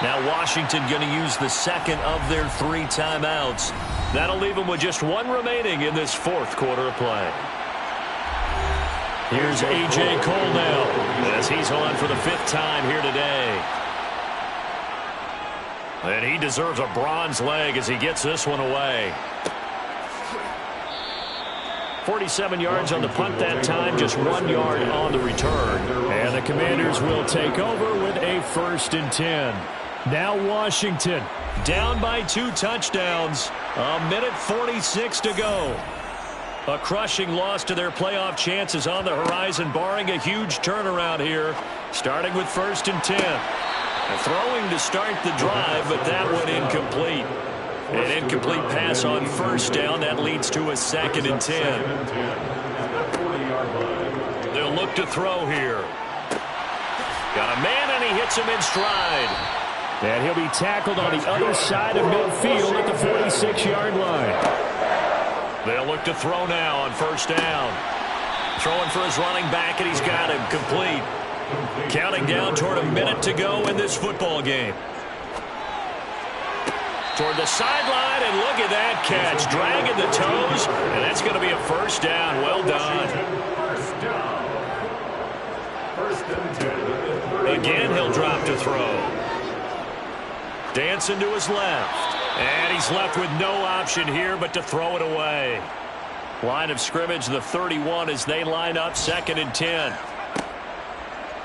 Now Washington going to use the 2nd of their 3 timeouts. That'll leave them with just 1 remaining in this 4th quarter of play. Here's A.J. Cole now as he's on for the 5th time here today. And he deserves a bronze leg as he gets this one away. 47 yards on the punt that time, just 1 yard on the return. And the Commanders will take over with a 1st and 10. Now Washington down by 2 touchdowns. 1:46 to go. A crushing loss to their playoff chances on the horizon, barring a huge turnaround here, starting with 1st and 10. Throwing to start the drive, but that one incomplete. An incomplete pass on 1st down. That leads to a 2nd and 10. They'll look to throw here. Got a man, and he hits him in stride. And he'll be tackled on the other side of midfield at the 46-yard line. They'll look to throw now on 1st down. Throwing for his running back, and he's got him complete. Counting down toward a minute to go in this football game. Toward the sideline, and look at that catch. Dragging the toes, and that's going to be a 1st down. Well done. Again, he'll drop to throw. Dancing to his left. And he's left with no option here but to throw it away. Line of scrimmage, the 31, as they line up 2nd and 10.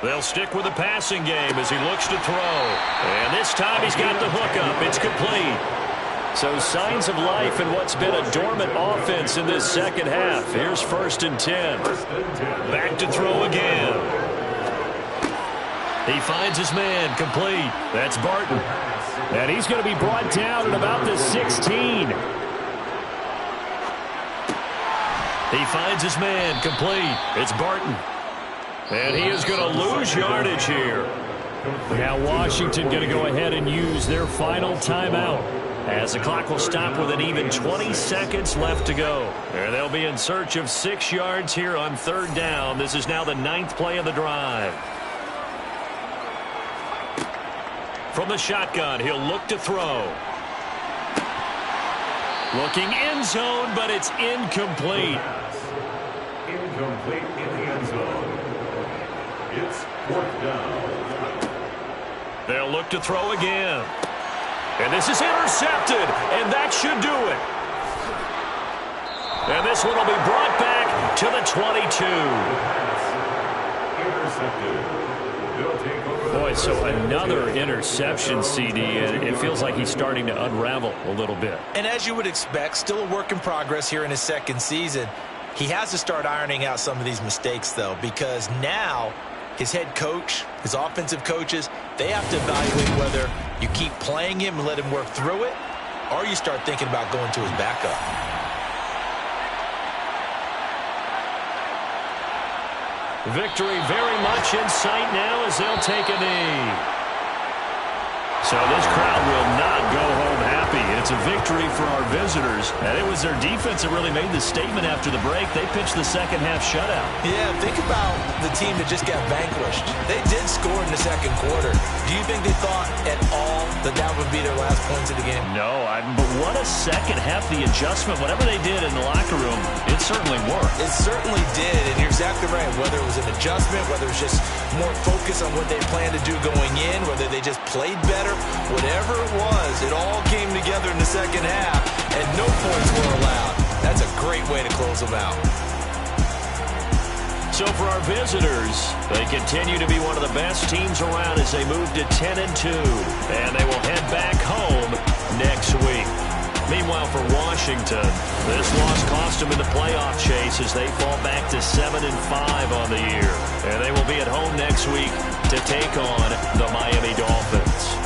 They'll stick with the passing game as he looks to throw. And this time he's got the hook up. It's complete. So signs of life in what's been a dormant offense in this 2nd half. Here's 1st and 10. Back to throw again. He finds his man complete. That's Barton. And he's going to be brought down at about the 16. He finds his man complete. It's Barton. And he is going to lose yardage here. Now Washington going to go ahead and use their final timeout, as the clock will stop with an even 20 seconds left to go. And they'll be in search of 6 yards here on 3rd down. This is now the 9th play of the drive. From the shotgun, he'll look to throw. Looking end zone, but it's incomplete. Incomplete in the end zone. It's 4th down. They'll look to throw again. And this is intercepted, and that should do it. And this one will be brought back to the 22. Intercepted. They'll take over. Boy, so another interception, CD, and it feels like he's starting to unravel a little bit. And as you would expect, still a work in progress here in his 2nd season. He has to start ironing out some of these mistakes, though, because now his head coach, his offensive coaches, they have to evaluate whether you keep playing him and let him work through it, or you start thinking about going to his backup. Victory very much in sight now as they'll take a knee. So this crowd will not go home happy. It's a victory for our visitors. And it was their defense that really made the statement after the break. They pitched the second-half shutout. Yeah, think about the team that just got vanquished. They did score in the 2nd quarter. Do you think they thought at all that that would be their last points of the game? No, but what a second half. The adjustment, whatever they did in the locker room, it certainly worked. It certainly did, and you're exactly right. Whether it was an adjustment, whether it was just more focus on what they planned to do going in, whether they just played better, whatever it was, it all came together in the 2nd half, and no points were allowed. That's a great way to close them out. So for our visitors, they continue to be one of the best teams around as they move to 10-2, and they will head back home next week. Meanwhile, for Washington, this loss cost them in the playoff chase as they fall back to 7-5 on the year. And they will be at home next week to take on the Miami Dolphins.